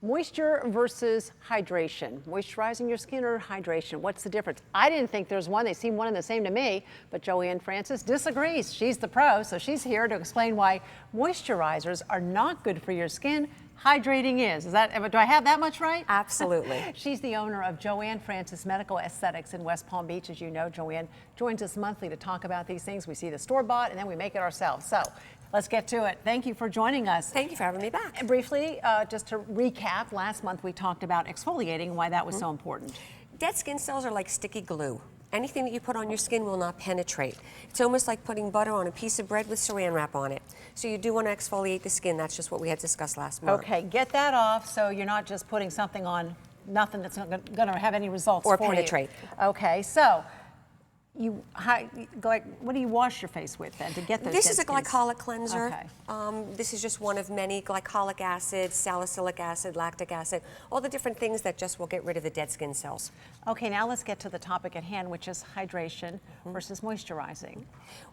Moisture versus hydration. Moisturizing your skin or hydration? What's the difference? I didn't think there's one. They seem one and the same to me, but JoAnn Francis disagrees. She's the pro, so she's here to explain why moisturizers are not good for your skin. Hydrating is. Do I have that much right? Absolutely. She's the owner of JoAnn Francis Medical Aesthetics in West Palm Beach. As you know, JoAnn joins us monthly to talk about these things. We see the store-bought and then we make it ourselves. So let's get to it. Thank you for joining us. Thank you for having me back. And briefly, just to recap, last month we talked about exfoliating and why that was so important. Dead skin cells are like sticky glue. Anything that you put on your skin will not penetrate. It's almost like putting butter on a piece of bread with saran wrap on it. So you do want to exfoliate the skin. That's just what we had discussed last month. Okay, get that off so you're not just putting something on nothing that's not going to have any results or for penetrate. You. Okay, so what do you wash your face with then to get those? This is a glycolic cleanser. Okay. This is just one of many: glycolic acid, salicylic acid, lactic acid, all the different things that just will get rid of the dead skin cells. Okay, now let's get to the topic at hand, which is hydration versus moisturizing.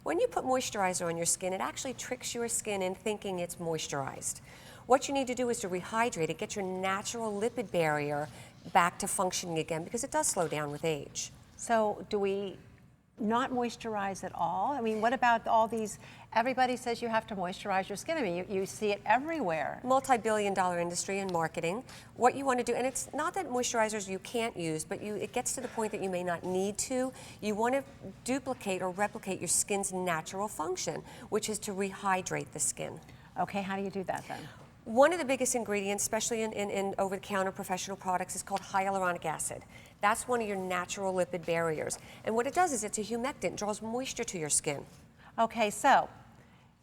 When you put moisturizer on your skin, it actually tricks your skin in thinking it's moisturized. What you need to do is to rehydrate it, get your natural lipid barrier back to functioning again, because it does slow down with age. So do we not moisturize at all? I mean, what about all these, everybody says you have to moisturize your skin. I mean, you see it everywhere. Multi-billion-dollar industry in marketing. What you want to do, and it's not that moisturizers you can't use, but it gets to the point that you may not need to. You want to duplicate or replicate your skin's natural function, which is to rehydrate the skin. Okay, how do you do that then? One of the biggest ingredients, especially in over-the-counter professional products, is called hyaluronic acid. That's one of your natural lipid barriers. And what it does is it's a humectant, draws moisture to your skin. Okay, so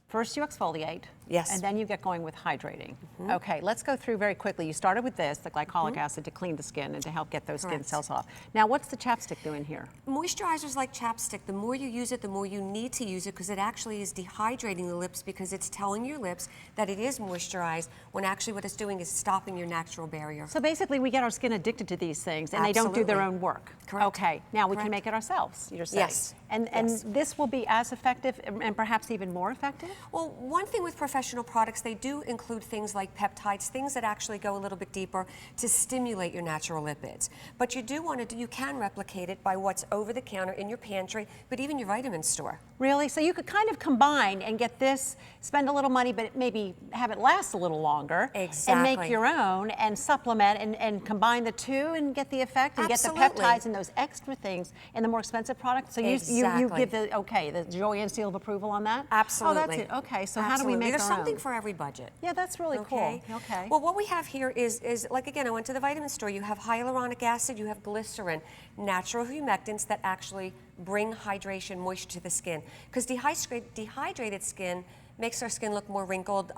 first you exfoliate. Yes. And then you get going with hydrating. Okay, let's go through very quickly. You started with this, the glycolic acid, to clean the skin and to help get those skin cells off. Now, what's the chapstick doing here? Moisturizers like chapstick. The more you use it, the more you need to use it, because it actually is dehydrating the lips, because it's telling your lips that it is moisturized, when actually what it's doing is stopping your natural barrier. So basically, we get our skin addicted to these things, and they don't do their own work. Correct. Okay, now we can make it ourselves, you're saying. Yes. And this will be as effective and perhaps even more effective? Well, one thing with professional products, they do include things like peptides, things that actually go a little bit deeper to stimulate your natural lipids. But you do want to, you can replicate it by what's over the counter in your pantry, but even your vitamin store. Really? So you could kind of combine and get this, spend a little money, but maybe have it last a little longer. Exactly. And make your own and supplement and combine the two and get the effect and Absolutely. get the peptides and those extra things in the more expensive product. So you give the JoAnn seal of approval on that? Absolutely. Oh, that's it. Okay, so Absolutely. how do we make There's our something own? for every budget. Yeah, that's really cool. Okay. Well, what we have here is like, again, I went to the vitamin store. You have hyaluronic acid, you have glycerin, natural humectants that actually bring hydration, moisture to the skin. Because dehydrated skin makes our skin look more wrinkled,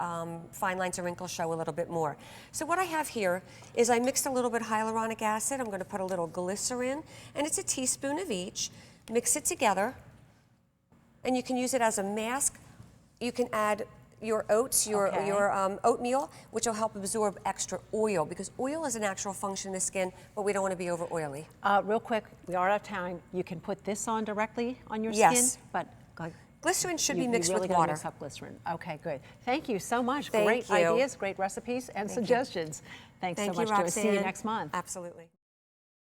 fine lines and wrinkles show a little bit more. So what I have here is I mixed a little bit hyaluronic acid. I'm going to put a little glycerin, and it's a teaspoon of each. Mix it together, and you can use it as a mask. You can add your oats, your oatmeal, which will help absorb extra oil, because oil is a natural function in the skin, but we don't want to be over oily. Real quick, we are out of time. You can put this on directly on your Yes. skin, but glycerin should be mixed you really with water. Mix up glycerin. Okay, good. Thank you so much. Thank Great you. ideas, great recipes, and suggestions. Thanks so much, Roxanne. See you next month. Absolutely.